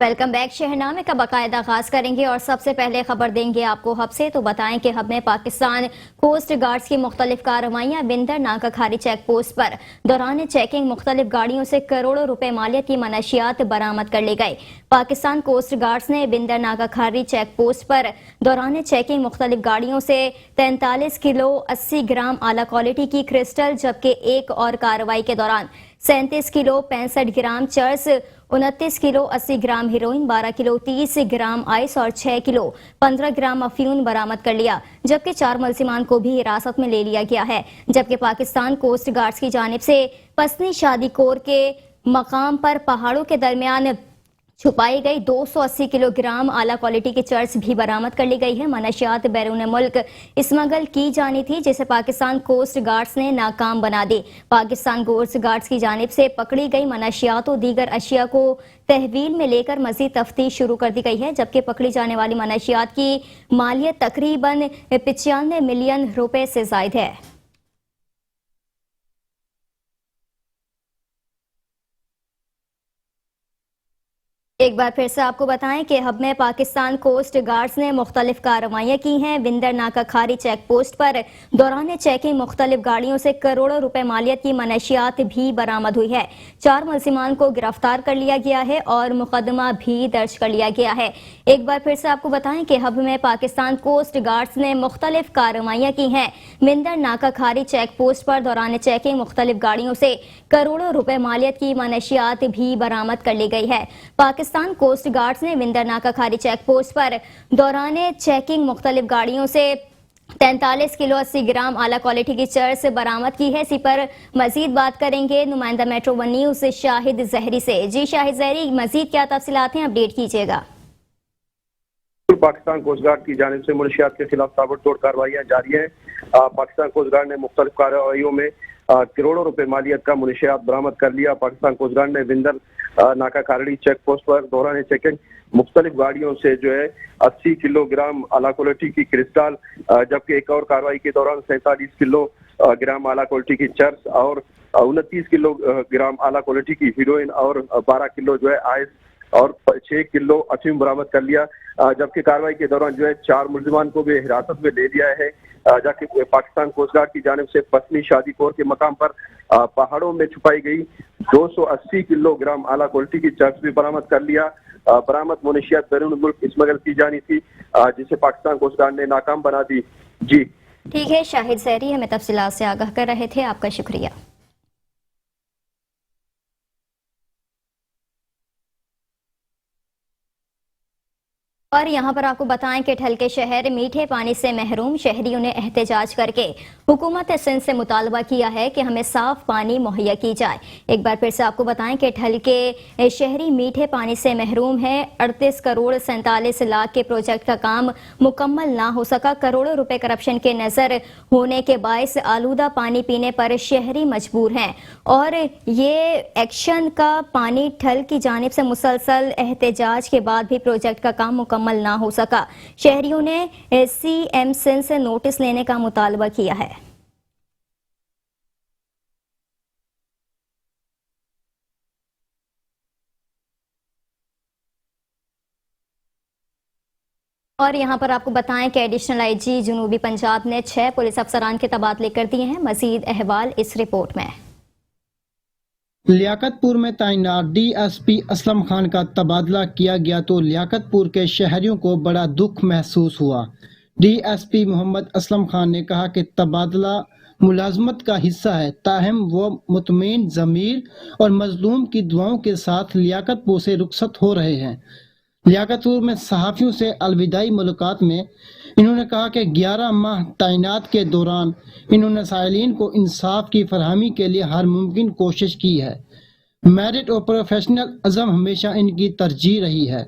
Welcome back. शहरनामे का बाकायदा आगाज करेंगे और सबसे पहले खबर देंगे आपको हब से। तो बताएं कि हब में पाकिस्तान कोस्ट गार्ड्स की मुख्तलिफ कार्रवाइयां बिंदर नाका खारी चेक पोस्ट पर दौरान चेकिंग मुख्तलिफ गाड़ियों से करोड़ों रुपए मालियत की मनशियात बरामद कर ली गई। पाकिस्तान कोस्ट गार्ड्स ने बिंदर नाका खारी चेक पोस्ट पर दौरान चेकिंग मुख्तलिफ गाड़ियों से 43 किलो 80 ग्राम आला क्वालिटी की क्रिस्टल, जबकि एक और कार्रवाई के दौरान 37 किलो 65 ग्राम चर्स, 29 किलो 80 ग्राम हीरोइन, 12 किलो 30 ग्राम आइस और 6 किलो 15 ग्राम अफ्यून बरामद कर लिया, जबकि 4 मुलजिमान को भी हिरासत में ले लिया गया है। जबकि पाकिस्तान कोस्ट गार्ड्स की जानिब से पसनी शादी कोर के मकाम पर पहाड़ों के दरमियान छुपाई गई 280 किलोग्राम आला क्वालिटी की चर्च भी बरामद कर ली गई है। मनशियात बैरून मुल्क स्मगल की जानी थी, जिसे पाकिस्तान कोस्ट गार्ड्स ने नाकाम बना दी। पाकिस्तान कोस्ट गार्ड्स की जानिब से पकड़ी गई मनशियात और दीगर अशिया को तहवील में लेकर मजीद तफ्तीश शुरू कर दी गई है, जबकि पकड़ी जाने वाली मनशियात की मालियत तकरीबन 95 मिलियन रुपए से जायद है। एक बार फिर से आपको बताएं कि हब में पाकिस्तान कोस्ट गार्ड्स ने मुख्तलिफ कार्रवाइयां की हैं। बिंदर नाका खारी चेक पोस्ट पर दौरान चेकिंग मुख्तलिफ गाड़ियों से करोड़ों रुपए मालियत की मनशियात भी बरामद हुई है। 4 मुलजिमान को गिरफ्तार कर लिया गया है और मुकदमा भी दर्ज कर लिया गया है। एक बार फिर से आपको बताएं कि हब में पाकिस्तान कोस्ट गार्ड्स ने मुख्तलिफ कार्रवाइयां की हैं। बिंदर नाका खारी चेक पोस्ट पर दौरान चेकिंग मुख्तलिफ गाड़ियों से करोड़ों रुपए मालियत की मनशियात भी बरामद कर ली गई है। पाकिस्तान कोस्ट गार्ड्स ने बिंदर नाका खारी चेक पोस्ट पर दौरान चेकिंग मुख्तलिफ गाड़ियों से 43 किलो 80 ग्राम आला क्वालिटी की चर्च बरामद की है। इसी पर मजीद बात करेंगे नुमाइंदा मेट्रो 1 न्यूज शाहिद जहरी से। जी शाहिद जहरी, मजीद क्या तफसीलात हैं, अपडेट कीजिएगा। पाकिस्तान कोस्ट गार्ड की जानिब से मुनशियात के खिलाफ ताबड़तोड़ कार्रवाइयां जारी हैं। पाकिस्तान कोस्ट गार्ड ने मुख्तलिफ कार्रवाइयों में करोड़ों रुपए मालियत का मुनशियात बरामद कर लिया। पाकिस्तान कोस्ट गार्ड ने बिंदर नाका खारड़ी चेक पोस्ट पर दौरान चेकिंग मुख्तलिफ गाड़ियों से जो है 80 किलोग्राम आला क्वालिटी की क्रिस्टल, जबकि एक और कार्रवाई के दौरान 47 किलो ग्राम आला क्वालिटी की चर्च और 29 किलो ग्राम आला क्वालिटी की हीरोइन और 12 किलो जो है आइस और 6 किलो अफीम बरामद कर लिया। जबकि कार्रवाई के दौरान जो है 4 मुलजिमान को भी हिरासत में ले लिया है। जबकि पाकिस्तान कोस्ट गार्ड की जानिब से पसनी शादी कोर के मकाम पर पहाड़ों में छुपाई गई 280 किलोग्राम आला क्वालिटी की चर्च भी बरामद कर लिया। बरामद मुनशियात बैरून मुल्क स्मगल की जानी थी, जिसे पाकिस्तान कोस्ट गार्ड ने नाकाम बना दी। जी ठीक है, शाहिद जहरी हमें तफसीलात से आगाह कर रहे थे, आपका शुक्रिया। और यहाँ पर आपको बताएं कि ठल के शहर मीठे पानी से महरूम शहरियों ने एहतजाज करके हुकूमत सिंध से मुतालबा किया है कि हमें साफ पानी मुहैया की जाए। एक बार फिर से आपको बताएं कि ठल के शहरी मीठे पानी से महरूम है। 38 करोड़ 47 लाख के प्रोजेक्ट का काम मुकम्मल ना हो सका। करोड़ों रुपए करप्शन के नजर होने के बायस आलूदा पानी पीने पर शहरी मजबूर हैं और ये एक्शन का पानी ठल की जानिब से मुसलसल एहतजाज के बाद भी प्रोजेक्ट का काम मुकम्मल ना हो सका। शहरियों ने सीएम सिंध से नोटिस लेने का मुतालबा किया है। और यहाँ पर आपको बताएं कि एडिशनल आईजी जनूबी पंजाब ने 6 पुलिस अफसरान के तबादले कर दिए हैं। मजीद अहवाल इस रिपोर्ट में। लियाकतपुर में तैनात डीएसपी असलम खान का तबादला किया गया तो लियाकतपुर के शहरियों को बड़ा दुख महसूस हुआ। डीएसपी मोहम्मद असलम खान ने कहा कि तबादला मुलाजमत का हिस्सा है, ताहम वो मुतमईन ज़मीर और मजलूम की दुआओं के साथ लियाकतपुर से रुखसत हो रहे हैं। लियाकतपुर में सहाफ़ियों से अलविदाई मुलाकात में इन्होंने कहा कि 11 माह तैनात के दौरान इन्होंने साइलिन को इंसाफ की फरहमी के लिए हर मुमकिन कोशिश की है। मेरिट और प्रोफेशनल अज़म हमेशा इनकी तरजीह रही है।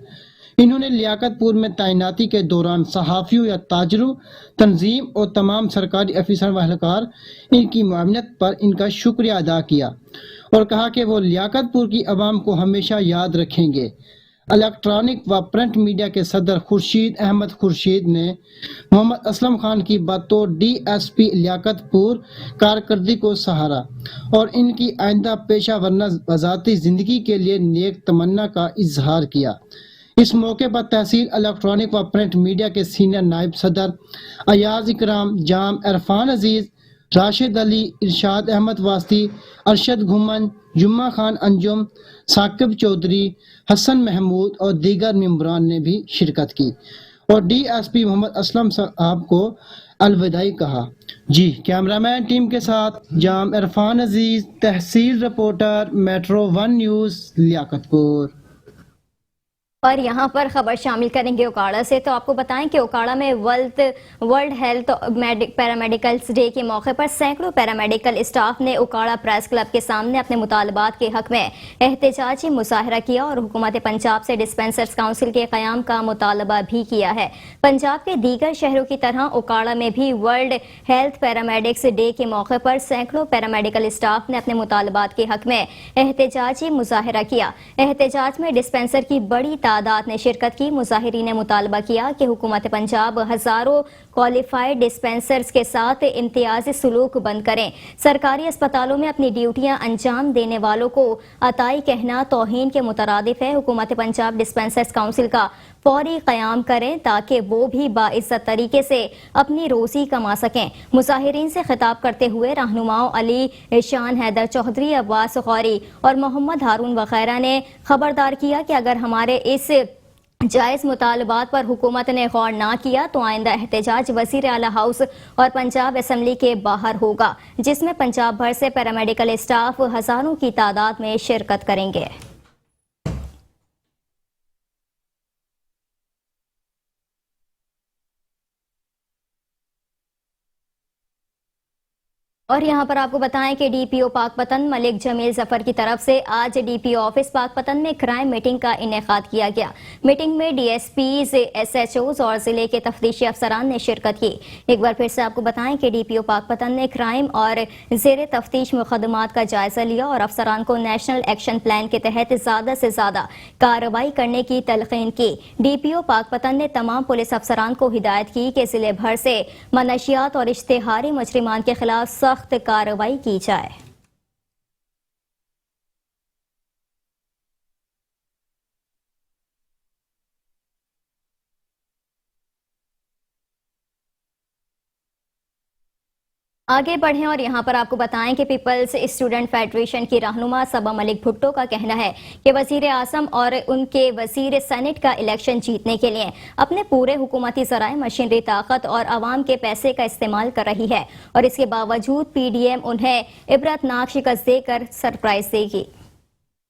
इन्होंने लियाकतपुर में तैनाती के दौरान सहाफ़ियों या ताजरों, तंजीम और तमाम सरकारी अफसर व अहलकार इनकी मुआवनत पर इनका शुक्रिया अदा किया और कहा कि वो लियाकतपुर की आवाम को हमेशा याद रखेंगे। इलेक्ट्रॉनिक व प्रिंट मीडिया के सदर खुर्शीद अहमद खुर्शीद ने मोहम्मद असलम खान की बतौर DSP लियाकतपुर कारकर्दगी को सहारा और इनकी आइंदा पेशा वरना वज़ाती ज़िंदगी के लिए नेक तमन्ना का इजहार किया। इस मौके पर तहसील इलेक्ट्रॉनिक व प्रिंट मीडिया के सीनियर नायब सदर अयाज इकराम, जाम, इरफान अजीज, राशिद अली, इरशाद अहमद वास्ती, अरशद घुमन, जुम्मा खान अंजुम, साकिब चौधरी, हसन महमूद और दीगर मेंबरान ने भी शिरकत की और DSP मोहम्मद असलम साहब को अलविदाई कहा। जी, कैमरामैन टीम के साथ जाम, इरफान अजीज, तहसील रिपोर्टर, मेट्रो 1 न्यूज़, लियाकतपुर। और यहाँ पर खबर शामिल करेंगे उकाड़ा से। तो आपको बताएं कि उकाड़ा में वर्ल्ड हेल्थ पैरामेडिकल्स डे के मौके पर सैकड़ों पैरामेडिकल स्टाफ ने उकाड़ा प्रेस क्लब के सामने अपने मुतालबात के हक में एहतजाजी मुजाहरा किया और हुकूमत पंजाब से डिस्पेंसर्स काउंसिल के क़याम का मुतालबा भी किया है। पंजाब के दीगर शहरों की तरह उकाड़ा में भी वर्ल्ड हेल्थ पैरामेडिक्स डे के मौके पर सैकड़ों पैरामेडिकल स्टाफ ने अपने मुतालबात के हक में एहतजाजी मुजाहरा किया। एहतजाज में डिस्पेंसर की बड़ी तादाद ने शिरकत की। मुजाहिरीन ने मुतालबा किया कि हुकूमत पंजाब हजारों क्वालिफाइड डिस्पेंसर्स के साथ इम्तियाजी सलूक बंद करें। सरकारी अस्पतालों में अपनी ड्यूटियां अंजाम देने वालों को अताई कहना तौहीन के मुतरादिफ है। हुकूमत पंजाब डिस्पेंसर्स काउंसिल का फौरी क़याम करें ताकि वो भी बाइज्जत तरीके से अपनी रोजी कमा सकें। मुजाहिरीन से खिताब करते हुए रहनुमाओं अली शान हैदर चौधरी, अब्बास गौरी और मोहम्मद हारून वगैरह ने खबरदार किया कि अगर हमारे इस जायज़ मुतालबात पर हुकूमत ने गौर ना किया तो आइंदा एहतजाज वज़ीर आला हाउस और पंजाब असम्बली के बाहर होगा, जिसमें पंजाब भर से पैरामेडिकल स्टाफ हजारों की तादाद में शिरकत करेंगे। और यहाँ पर आपको बताएं कि DPO पाकपतन मलिक जमील जफर की तरफ से आज DPO ऑफिस पाकपतन में क्राइम मीटिंग का इनेकाद किया गया। मीटिंग में DSPs, SHOs और जिले के तफ्तीशी अफसरान ने शिरकत की। एक बार फिर से आपको बताएं कि DPO पाकपतन ने क्राइम और ज़ेर तफ्तीश मुकदमात का जायजा लिया और अफसरान को नेशनल एक्शन प्लान के तहत ज़्यादा से ज़्यादा कार्रवाई करने की तलकीन की। DPO पाकपतन ने तमाम पुलिस अफसरान को हिदायत की कि जिले भर से मनशियात और इश्तिहारी मुजरिमान के खिलाफ सख्त कार्रवाई की जाए। आगे बढ़ें और यहाँ पर आपको बताएं कि पीपल्स स्टूडेंट फेडरेशन की रहनुमा सबा मलिक भुट्टो का कहना है कि वजीर आजम और उनके वजीर सेनेट का इलेक्शन जीतने के लिए अपने पूरे हुकूमती ज़राए, मशीनरी ताकत और आवाम के पैसे का इस्तेमाल कर रही है और इसके बावजूद PDM उन्हें इबरतनाक शिकस्त देकर सरप्राइज देगी।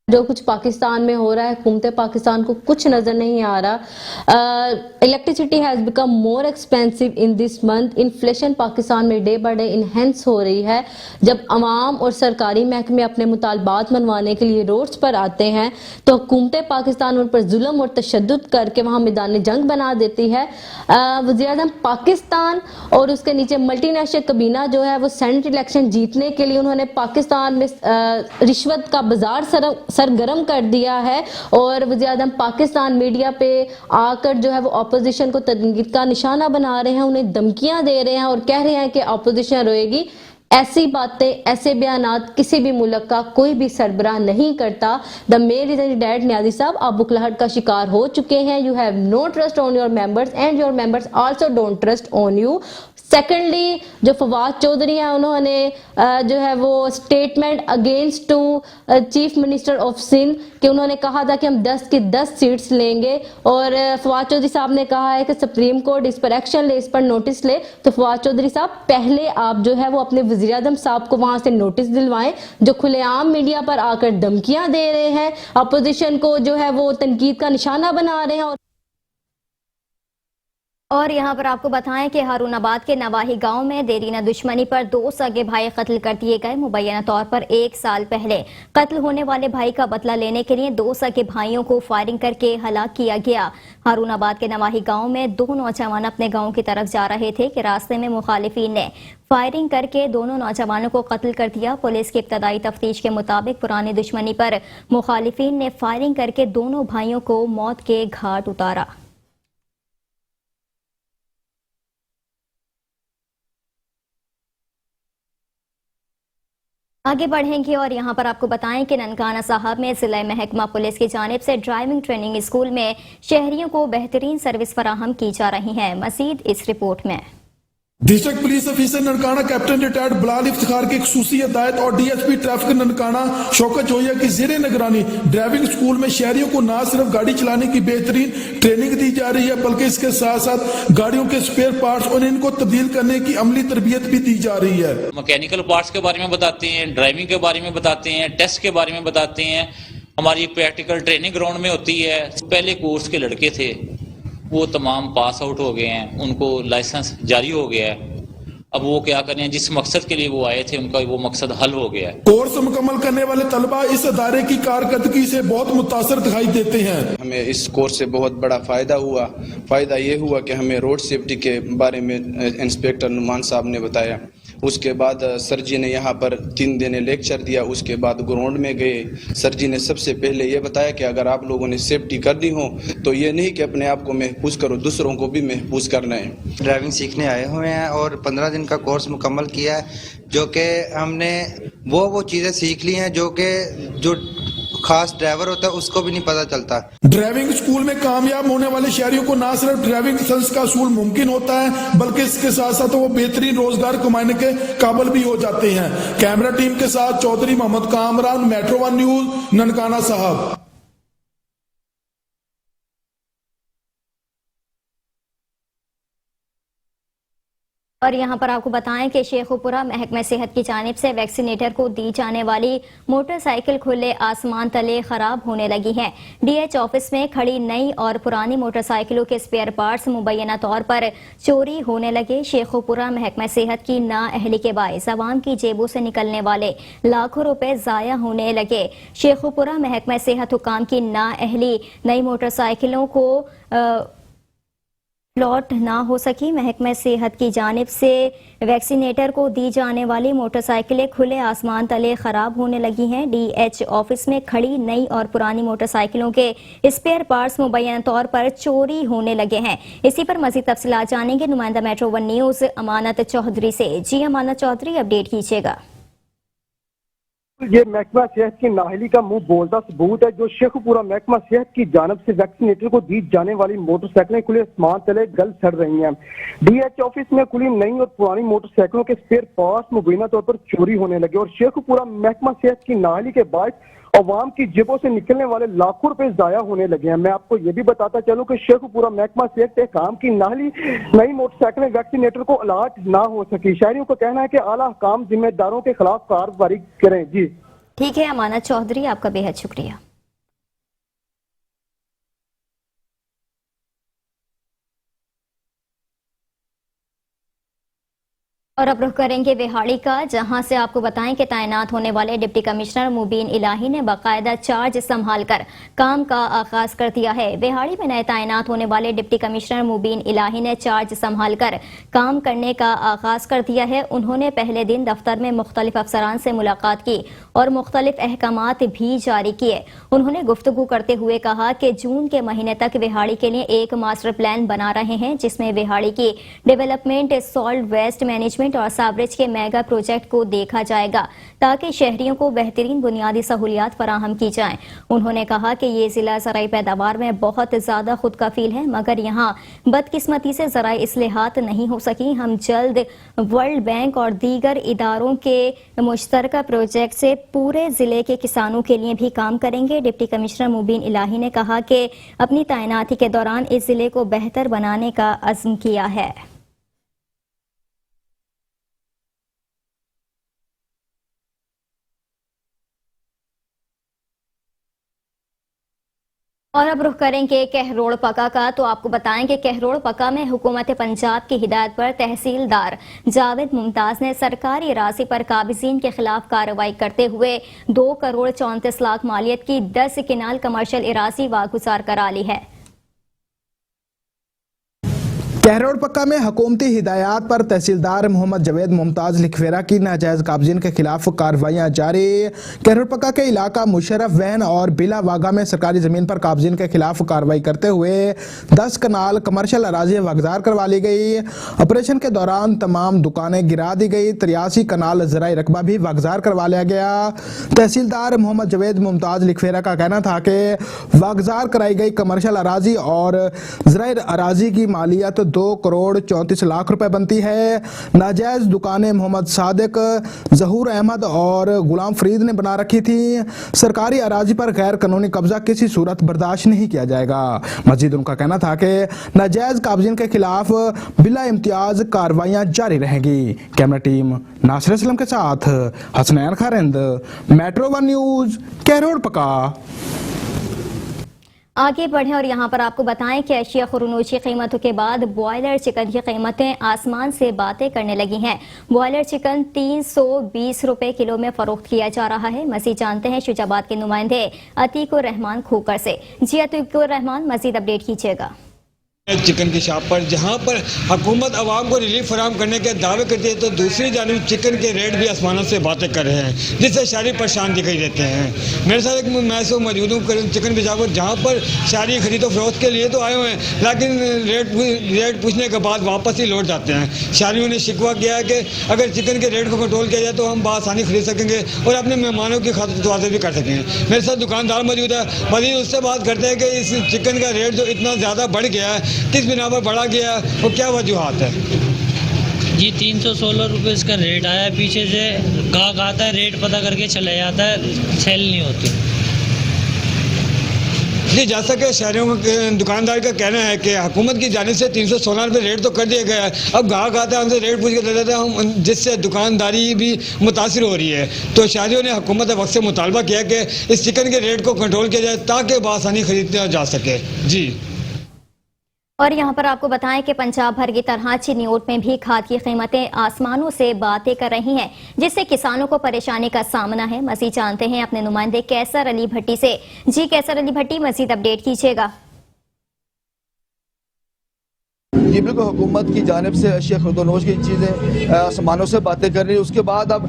जो कुछ पाकिस्तान में हो रहा है, हुकूमत पाकिस्तान को कुछ नजर नहीं आ रहा। Electricity has become more expensive in this month. Inflation Pakistan में डे बाय डे इनहेंस हो रही है। जब अवाम और सरकारी महकमे अपने मुतालबात मनवाने के लिए रोड्स पर आते हैं तो हुकूमत पाकिस्तान उन पर जुल्म और तशद्दुद करके वहाँ मैदान जंग बना देती है। वज़ीर-ए-आज़म पाकिस्तान और उसके नीचे मल्टीनेशनल कबीना जो है वो सेनेट इलेक्शन जीतने के लिए उन्होंने पाकिस्तान में रिश्वत का बाजार सरगर्म कर दिया है और वज़ीर-ए-आज़म पाकिस्तान मीडिया पे आकर जो है वो अपोजिशन को तनकीद का निशाना बना रहे हैं, उन्हें धमकियां दे रहे हैं और कह रहे हैं कि अपोजिशन रोएगी। ऐसी बातें, ऐसे बयानात किसी भी मुल्क का कोई भी सरबराह नहीं करता। The mail is dead. Niazi साहब, आप बुखलाहट का शिकार हो चुके हैं। You have no trust on your members and your members also don't trust on you. Secondly, जो फवाद चौधरी हैं उन्होंने जो है वो statement against to chief minister of Sindh कि उन्होंने कहा था कि हम 10 की 10 सीट्स लेंगे और फवाद चौधरी साहब ने कहा है कि सुप्रीम कोर्ट इस पर एक्शन ले, इस पर नोटिस ले। तो फवाद चौधरी साहब, पहले आप जो है वो अपने वज़ीर आज़म साहब को वहां से नोटिस दिलवाएं जो खुलेआम मीडिया पर आकर धमकियां दे रहे हैं, अपोजिशन को जो है वो तनकीद का निशाना बना रहे हैं। और यहाँ पर आपको बताएं कि हारूनाबाद के नवाही गांव में देरीना दुश्मनी पर 2 सगे भाई कत्ल कर दिए गए। मुबैना तौर पर 1 साल पहले कत्ल होने वाले भाई का बदला लेने के लिए 2 सगे भाइयों को फायरिंग करके हलाक किया गया। हारूनाबाद के नवाही गांव में 2 नौजवान अपने गांव की तरफ जा रहे थे कि रास्ते में मुखालिफिन ने फायरिंग करके दोनों नौजवानों को कत्ल कर दिया। पुलिस की इब्तदाई तफ्तीश के मुताबिक पुरानी दुश्मनी पर मुखालिफिन ने फायरिंग करके दोनों भाइयों को मौत के घाट उतारा। आगे बढ़ेंगे और यहाँ पर आपको बताएं कि ननकाना साहब में जिला महकमा पुलिस की जानिब से ड्राइविंग ट्रेनिंग स्कूल में शहरियों को बेहतरीन सर्विस फराहम की जा रही है। मजीद इस रिपोर्ट में। District police officer Nankana captain retired Bilal Iftikhar की खसूसी हिदायत और डीएसपी ट्रैफिक ननकाना शौकत जोया की ज़ेरे निगरानी ड्राइविंग स्कूल में शहरियों को न सिर्फ गाड़ी चलाने की बेहतरीन ट्रेनिंग दी जा रही है, बल्कि इसके साथ साथ गाड़ियों के स्पेयर पार्ट्स और इनको तब्दील करने की अमली तरबियत भी दी जा रही है। मैकेनिकल पार्ट्स के बारे में बताते हैं, ड्राइविंग के बारे में बताते हैं, टेस्ट के बारे में बताते हैं। हमारी प्रैक्टिकल ट्रेनिंग ग्राउंड में होती है। पहले कोर्स के लड़के थे वो तमाम पास आउट हो गए हैं, उनको लाइसेंस जारी हो गया है। अब वो क्या करें, जिस मकसद के लिए वो आए थे उनका वो मकसद हल हो गया है। कोर्स मुकम्मल करने वाले तलबा इस अदारे की कारकर्दगी से बहुत मुतासर दिखाई देते हैं। हमें इस कोर्स से बहुत बड़ा फ़ायदा हुआ। फ़ायदा ये हुआ कि हमें रोड सेफ्टी के बारे में इंस्पेक्टर नुमान साहब ने बताया। उसके बाद सर जी ने यहाँ पर 3 दिन लेक्चर दिया। उसके बाद ग्राउंड में गए। सर जी ने सबसे पहले ये बताया कि अगर आप लोगों ने सेफ्टी करनी हो तो ये नहीं कि अपने आप को महफूज करो, दूसरों को भी महफूज करना है। ड्राइविंग सीखने आए हुए हैं और 15 दिन का कोर्स मुकम्मल किया है, जो कि हमने वो चीज़ें सीख ली हैं जो खास ड्राइवर होता है उसको भी नहीं पता चलता। ड्राइविंग स्कूल में कामयाब होने वाले शहरियों को न सिर्फ ड्राइविंग लाइसेंस का असूल मुमकिन होता है, बल्कि इसके साथ साथ वो बेहतरीन रोजगार कमाने के काबिल भी हो जाते हैं। कैमरा टीम के साथ चौधरी मोहम्मद कामरान, मेट्रो 1 न्यूज, ननकाना साहब। और यहाँ पर आपको बताएं कि शेखुपुरा महकमे सेहत की जानिब से वैक्सीनेटर को दी जाने वाली मोटरसाइकिल खुले आसमान तले खराब होने लगी है। डीएच ऑफिस में खड़ी नई और पुरानी मोटरसाइकिलों के स्पेयर पार्ट्स मुबैना तौर पर चोरी होने लगे। शेखुपुरा महकमे सेहत की नाअहली के बायस अवाम की जेबों से निकलने वाले लाखों रुपए जाया होने लगे। शेखुपुरा महकमे सेहत हुकाम की नाअहली नई मोटरसाइकिलों को प्लॉट ना हो सकी। महकमे सेहत की जानिब से वैक्सीनेटर को दी जाने वाली मोटरसाइकिलें खुले आसमान तले खराब होने लगी हैं। डीएच ऑफिस में खड़ी नई और पुरानी मोटरसाइकिलों के स्पेयर पार्ट्स मुबैना तौर पर चोरी होने लगे हैं। इसी पर मजीद तफसीलात जानेंगे नुमाइंदा मेट्रो 1 न्यूज अमानत चौधरी से। जी अमानत चौधरी, अपडेट कीजिएगा। ये महकमा सेहत की नाअहली का मुंह बोलता सबूत है। जो शेखुपुरा महकमा सेहत की जानब से वैक्सीनेटर को दी जाने वाली मोटरसाइकिलें खुले आसमान तले गल सड़ रही हैं। डीएच ऑफिस में खुली नई और पुरानी मोटरसाइकिलों के स्पेयर पार्ट्स मुबैना तौर पर चोरी होने लगे और शेखुपुरा महकमा सेहत की नाअहली के बाद अवाम की जेबों से निकलने वाले लाखों रुपए जाया होने लगे हैं। मैं आपको ये भी बताता चलूं कि शेखुपुरा महकमा सेहत के काम की नाअहली नई मोटरसाइकिलें वैक्सीनेटर को अलाट ना हो सकी। शहरियों को कहना है कि आला काम जिम्मेदारों के खिलाफ कार्रवाई करें। जी ठीक है अमानत चौधरी, आपका बेहद शुक्रिया। और अब रुख करेंगे विहाड़ी का, जहां से आपको बताएं कि तैनात होने वाले डिप्टी कमिश्नर मुबीन इलाही ने बाकायदा चार्ज संभालकर काम का आगाज कर दिया है। विहाड़ी में नए तैनात होने वाले डिप्टी कमिश्नर मुबीन इलाही ने चार्ज संभालकर काम करने का आगाज कर दिया है। उन्होंने पहले दिन दफ्तर में मुख्तलिफ अफसरान से मुलाकात की और मुख्तलिफ अहकामात भी जारी किए। उन्होंने गुफ्तगू करते हुए कहा कि जून के महीने तक विहाड़ी के लिए एक मास्टर प्लान बना रहे हैं, जिसमें विहाड़ी की डेवलपमेंट, सॉल्ट वेस्ट मैनेजमेंट और सावरेज के मेगा प्रोजेक्ट को देखा जाएगा ताकि शहरियों को बेहतरीन बुनियादी सहूलियात फराहम की जाएं। उन्होंने कहा कि ये जिला ज़राई पैदावार में बहुत ज़्यादा खुद कफील है, मगर यहाँ बदकिस्मती से ज़राई इस्लाहात नहीं हो सकी। हम जल्द वर्ल्ड बैंक और दीगर इदारों के मुश्तरका प्रोजेक्ट से पूरे ज़िले के किसानों के लिए भी काम करेंगे। डिप्टी कमिश्नर मुबीन इलाही ने कहा कि अपनी तैनाती के दौरान इस ज़िले को बेहतर बनाने का अज़्म किया है। और अब रुख करेंगे कहरोड़ पका का। तो आपको बताएं कि कहरोड़ पका में हुकूमत पंजाब की हिदायत पर तहसीलदार जावेद मुमताज ने सरकारी अराजी पर काबिजीन के खिलाफ कार्रवाई करते हुए 2 करोड़ 34 लाख मालियत की 10 किनाल कमर्शियल अराजी वागुजार करा ली है। कहरोड़ पक्का में हुकूमती हिदायत पर तहसीलदार मोहम्मद जावेद मुमताज लिखवेरा की नाजायज काब्जिन के खिलाफ कार्रवाइयाँ जारी। कहरोड़ पक्का के इलाका मुशर्रफ वैन और बिला वागा में सरकारी ज़मीन पर काब्जिन के खिलाफ कार्रवाई करते हुए 10 कनाल कमर्शियल अराजी वागजार करवा ली गई। ऑपरेशन के दौरान तमाम दुकानें गिरा दी गई। 83 कनाल ज़राई रकबा भी वागजार करवा लिया गया। तहसीलदार मोहम्मद जावेद मुमताज लिखवेरा का कहना था कि वागजार कराई गई कमर्शियल अराजी और ज़राई अराजी की मालियत 2 करोड़ 34 लाख रुपए बनती है। नाजायज दुकानें मोहम्मद सादिक, जहूर अहमद और गुलाम फरीद ने बना रखी थी। सरकारी अराजी पर गैर कानूनी कब्जा किसी सूरत बर्दाश्त नहीं किया जाएगा। मजीद उनका कहना था कि नाजायज काब्जिन के खिलाफ बिला इम्तियाज कार्रवाइयां जारी रहेंगी। कैमरा टीम नासिर असलम के साथ हसनैन खारिंद, मेट्रो 1 न्यूज, कहरोड़ पका। आगे बढ़ें और यहाँ पर आपको बताएं कि एशिया खुरनूची कीमतों के बाद बॉयलर चिकन की कीमतें आसमान से बातें करने लगी हैं। बॉयलर चिकन 320 रुपए किलो में फरोख्त किया जा रहा है। मजीद जानते हैं शुजाबाद के नुमाइंदे अतीकुर रहमान खोकर से। जी अतीकुर रहमान, मजीद अपडेट कीजिएगा। चिकन की शॉप पर जहां पर हुकूमत आवाम को रिलीफ फराहम करने के दावे करती है, तो दूसरी जानिब चिकन के रेट भी आसमानों से बातें कर रहे हैं, जिससे शहरी परेशान दिखाई देते हैं। मेरे साथ एक मैं सो मौजूद हूँ चिकन की शॉप पर, जहाँ पर शहरी खरीदो फरोख्त के लिए तो आए हुए हैं, लेकिन रेट पूछने के बाद वापस ही लौट जाते हैं। शहरियों ने शिकवा किया है कि अगर चिकन के रेट को कंट्रोल किया जाए तो हम बआसानी खरीद सकेंगे और अपने मेहमानों की खिदमत भी कर सकेंगे। मेरे साथ दुकानदार मौजूद है, मजीद उससे बात करते हैं कि इस चिकन का रेट जो इतना ज़्यादा बढ़ गया है, किस बिना पर बढ़ा गया और क्या वजूहात है? जी 316 रुपये इसका रेट आया है। पीछे से गाहक आता है, रेट पता करके चला जाता है, सेल नहीं होती। जी, जैसा कि शहरियों के दुकानदार का कहना है कि हुकूमत की जानिब से 316 रुपये रेट तो कर दिया गया है, अब गाहक आता है हमसे रेट पूछ के दे देते हैं हम, जिससे दुकानदारी भी मुतासिर हो रही है। तो शहरियों ने हुकूमत वक्त से मुतालबा किया कि इस चिकन के रेट को कंट्रोल किया जाए ताकि बआसानी खरीदा जा सके। जी, और यहाँ पर आपको बताएं कि पंजाब भर की तरह चिन्योट में भी खाद की कीमतें आसमानों से बातें कर रही हैं, जिससे किसानों को परेशानी का सामना है। मजीद जानते हैं अपने नुमाइंदे कैसर अली भट्टी से। जी कैसर अली भट्टी, मजीद अपडेट कीजिएगा। जी बिल्कुल, हुकूमत की जानिब से अशिया खुर्दोनोश की चीज़ें आसमानों से बातें कर रही है। उसके बाद अब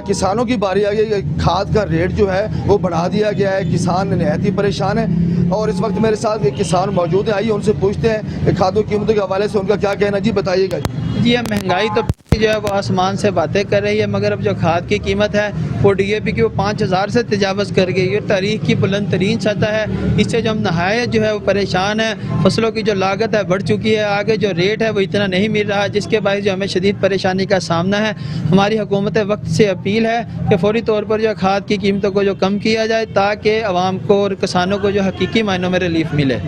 किसानों की बारी आ गई। खाद का रेट जो है वो बढ़ा दिया गया है, किसान नहायत ही परेशान है। और इस वक्त मेरे साथ एक किसान मौजूद है, आइए उनसे पूछते हैं खादों की कीमतों के हवाले से उनका क्या कहना। जी बताइएगा। जी, ये महंगाई तो जो है वो आसमान से बातें कर रही है, मगर अब जो खाद की कीमत है वो DAP की वो 5000 से तजावज़ कर गई। ये तारीख की बुलंद तरीन सतह है, इससे जो हम नहायत जो है वो परेशान है। फसलों की जो लागत है बढ़ चुकी है, आगे जो रेट है वो इतना नहीं मिल रहा, जिसके बायस जो हमें शदीद परेशानी का सामना है। हमारी हुकूमत वक्त से अपील है कि फौरी तौर पर जो खाद की कीमतों को जो कम किया जाए, ताकि आवाम को और किसानों को जो हकीकी मायनों में रिलीफ मिले।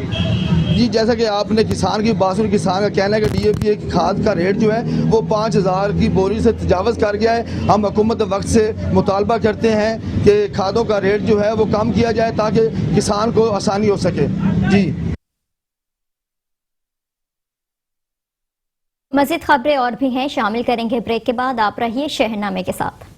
जी, जैसा कि आपने किसान की बात सुनी, किसान का कहना है कि DAP की खाद का रेट जो है वो 5000 की बोरी से तजावज़ कर गया है। हम हुकूमत वक्त से मुतालबा करते हैं कि खादों का रेट जो है वो कम किया जाए ताकि किसान को आसानी हो सके। जी, मज़ीद खबरें और भी हैं, शामिल करेंगे ब्रेक के बाद। आप रहिए शहरनामे के साथ।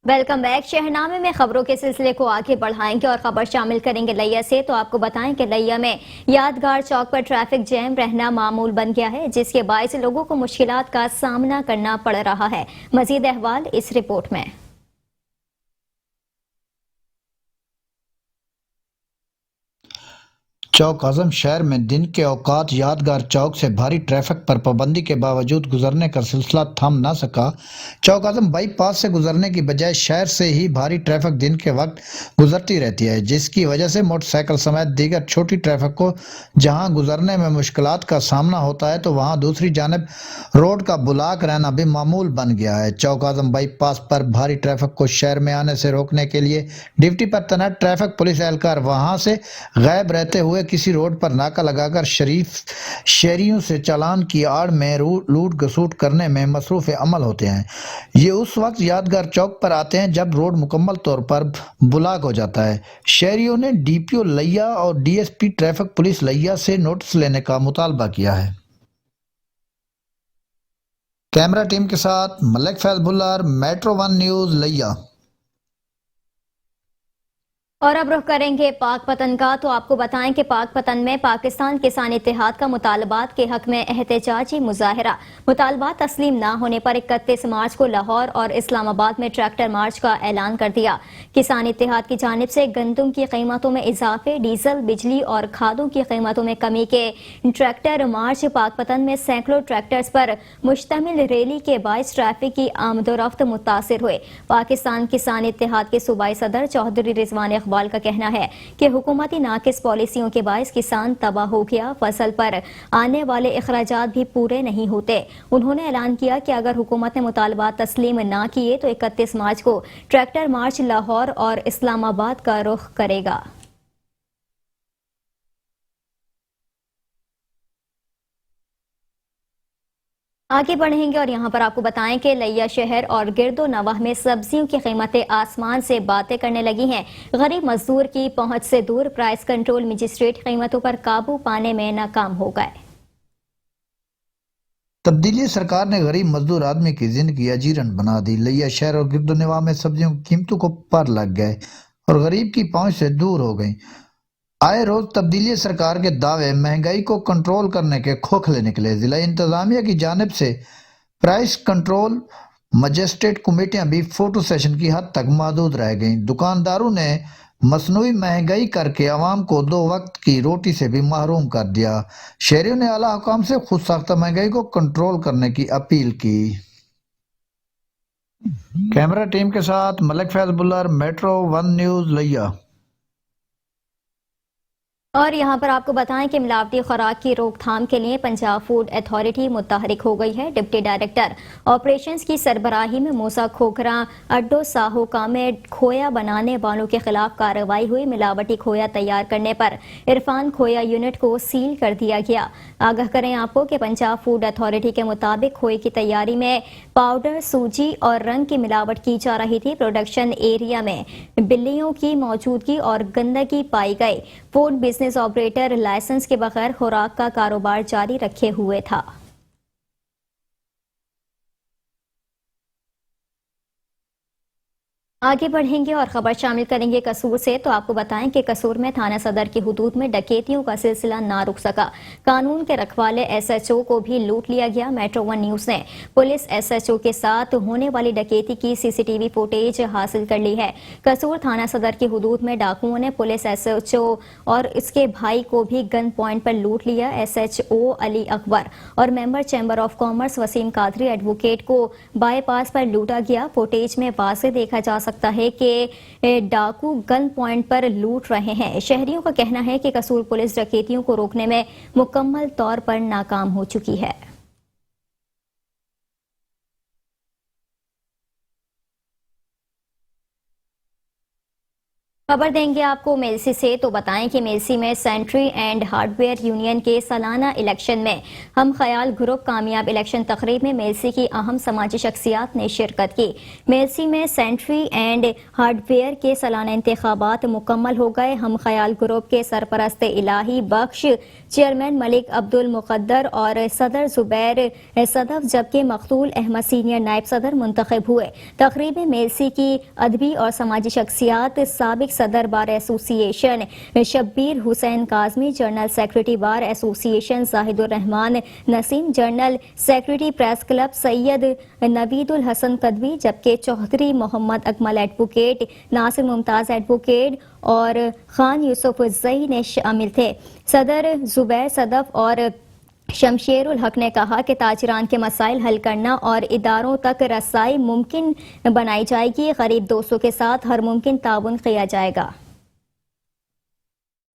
Welcome back. शहरनामे में खबरों के सिलसिले को आगे बढ़ाएंगे और खबर शामिल करेंगे लिया से। तो आपको बताएं कि लिया में यादगार चौक पर ट्रैफिक जैम रहना मामूल बन गया है, जिसके बायस लोगों को मुश्किलात का सामना करना पड़ रहा है। मजीद अहवाल इस रिपोर्ट में। चौक आजम शहर में दिन के औकात यादगार चौक से भारी ट्रैफिक पर पाबंदी के बावजूद गुजरने का सिलसिला थम ना सका। चौक आजम बाईपास से गुजरने की बजाय शहर से ही भारी ट्रैफिक दिन के वक्त गुजरती रहती है, जिसकी वजह से मोटरसाइकिल समेत दीगर छोटी ट्रैफिक को जहां गुजरने में मुश्किलात का सामना होता है, तो वहां दूसरी जानब रोड का ब्लॉक रहना भी मामूल बन गया है। चौक आजम बाईपास पर भारी ट्रैफिक को शहर में आने से रोकने के लिए ड्यूटी पर तैनात ट्रैफिक पुलिस एहलकार वहां से गायब रहते हुए کسی روڈ پر ناکہ لگا کر شہریوں سے چالان کی آڑ میں لوٹ گسوٹ کرنے میں مصروف عمل ہوتے ہیں۔ یہ اس وقت یادگار چوک پر آتے ہیں جب روڈ مکمل طور پر بلاک ہو جاتا ہے۔ شہریوں نے ڈی پی او لیا اور D S P traffic police لیا سے نوٹس لینے کا مطالبہ کیا ہے۔ کیمرہ ٹیم کے ساتھ ملک فیض بلار، میٹرو 1 نیوز لیا۔ اور اب رخ کریں گے پاک پتن کا، تو آپ کو بتائیں کہ پاک پتن میں پاکستان کسان اتحاد کا مطالبات کے حق میں احتجاجی مظاہرہ۔ مطالبات تسلیم نہ ہونے پر 31 مارچ کو لاہور اور اسلام آباد میں ٹریکٹر مارچ کا اعلان کر دیا۔ کسان اتحاد کی جانب سے گندم کی قیمتوں میں اضافے، ڈیزل، بجلی اور کھادوں کی قیمتوں میں کمی کے ٹریکٹر مارچ پاک پتن میں سینکڑوں ٹریکٹرز پر مشتمل ریلی کے باعث ٹریفک کی آمد و رفت متاثر ہوئے۔ پاکستان کسان اتحاد کے صوبائی صدر چودھری رضوان اقبال کا کہنا ہے کہ حکومتی ناقص پالیسیوں کے باعث کسان تباہ ہو گیا، فصل پر آنے والے اخراجات بھی پورے نہیں ہوتے۔ انہوں نے اعلان کیا کہ اگر حکومت نے مطالبات تسلیم نہ کیے تو 31 مارچ کو ٹریکٹر مارچ لاہور اور اسلام آباد کا رخ کرے گا۔ آگے بڑھیں گے اور یہاں پر آپ کو بتائیں کہ لیا شہر اور گرد و نواح میں سبزیوں کی قیمتیں آسمان سے باتیں کرنے لگی ہیں۔ غریب مزدور کی پہنچ سے دور پرائس کنٹرول مجسٹریٹ قیمتوں پر قابو پانے میں ناکام ہو گئے۔ تبدیلی سرکار نے غریب مزدور آدمی کی زندگی اجیرن بنا دی۔ لیا شہر اور گرد و نواح میں سبزیوں کی قیمتوں کو پر لگ گئے اور غریب کی پہنچ سے دور ہو گئیں۔ آئے روز تبدیلی سرکار کے دعوے مہنگائی کو کنٹرول کرنے کے کھوکھلے نکلے۔ ضلع انتظامیہ کی جانب سے پرائس کنٹرول مجسٹریٹ کمیٹیاں بھی فوٹو سیشن کی حد تک محدود رہ گئیں۔ دکانداروں نے مصنوعی مہنگائی کر کے عوام کو 2 وقت کی روٹی سے بھی محروم کر دیا۔ شہریوں نے اعلیٰ حکام سے خود ساختہ مہنگائی کو کنٹرول کرنے کی اپیل کی۔ کیمرہ ٹیم کے ساتھ ملک فیض بلار، میٹرو 1 نیوز لیا۔ اور یہاں پر آپ کو بتائیں کہ ملاوٹی خوراک کی روک تھام کے لیے پنجاب فوڈ اتھارٹی متحرک ہو گئی ہے۔ ڈپٹی ڈائریکٹر آپریشنز کی سربراہی میں موسیٰ کھوکھراں اڈو ساہوکا میں کھویا بنانے والوں کے خلاف کارروائی ہوئی۔ ملاوٹی کھویا تیار کرنے پر عرفان کھویا یونٹ کو سیل کر دیا گیا۔ آگاہ کریں آپ کو کہ پنجاب فوڈ اتھارٹی کے مطابق کھوئے کی تیاری میں پاؤڈر، سوجی اور رنگ کی ملاوٹ کی جا رہی تھی۔ پروڈکشن ایریا میں بلیوں کی موجودگی اور گندگی پائی گئی۔ فوڈ بزنس آپریٹر لائسنس کے بغیر خوراک کا کاروبار جاری رکھے ہوئے تھا۔ آگے بڑھیں گے اور خبر شامل کریں گے قصور سے، تو آپ کو بتائیں کہ قصور میں تھانہ صدر کی حدود میں ڈکیتیوں کا سلسلہ نہ رک سکا۔ قانون کے رکھوالے ایس ایچ او کو بھی لوٹ لیا گیا۔ میٹرو 1 نیوز نے پولیس ایس ایچ او کے ساتھ ہونے والی ڈکیتی کی سی سی ٹی وی فوٹیج حاصل کر لی ہے۔ قصور تھانہ صدر کی حدود میں ڈاکوؤں نے پولیس ایس ایچ او اور اس کے بھائی کو بھی گن پوائنٹ پر لوٹ لیا۔ S H O Ali Akbar اور member chamber of commerce Waseem Qadri advocate کو بائی پاس پر لوٹا گیا۔ فوٹیج میں واضح دیکھا جا سکتا ہے کہ ڈاکو گن پوائنٹ پر لوٹ رہے ہیں۔ شہریوں کا کہنا ہے کہ قصور پولیس ڈکیتیوں کو روکنے میں مکمل طور پر ناکام ہو چکی ہے۔ خبر دیں گے آپ کو میلسی سے، تو بتائیں کہ میلسی میں sanitary and hard where union کے سالانہ الیکشن میں ہم خیال گروپ کامیاب الیکشن تقریب میں میلسی کی اہم سماجی شخصیات نے شرکت کی۔ میلسی میں سینٹری اینڈ ہارڈ ویئر کے سالانہ انتخابات مکمل ہو گئے۔ ہم خیال گروپ کے سرپرست الہی بخش، چیئرمین ملک عبد المقدر اور صدر زبیر صدف، جبکہ مقتول احمد سینئر نائب صدر منتخب ہوئے۔ تقریب میں میلسی کی ادبی اور سماجی شخصیات سابق صدر بار ایسوسی ایشن شبیر حسین کاظمی، جنرل سیکرٹری بار ایسوسی ایشن زاہد الرحمان نسیم، جنرل سیکرٹری پریس کلب سید نوید الحسن قدوی، جبکہ چودھری محمد اکمل ایڈوکیٹ، ناصر ممتاز ایڈوکیٹ اور خان یوسف زئی نے شامل تھے۔ صدر زبیر صدف اور شمشیر الحق نے کہا کہ تاجران کے مسائل حل کرنا اور اداروں تک رسائی ممکن بنائی جائے گی۔ غریب دوستوں کے ساتھ ہر ممکن تعاون کیا جائے گا۔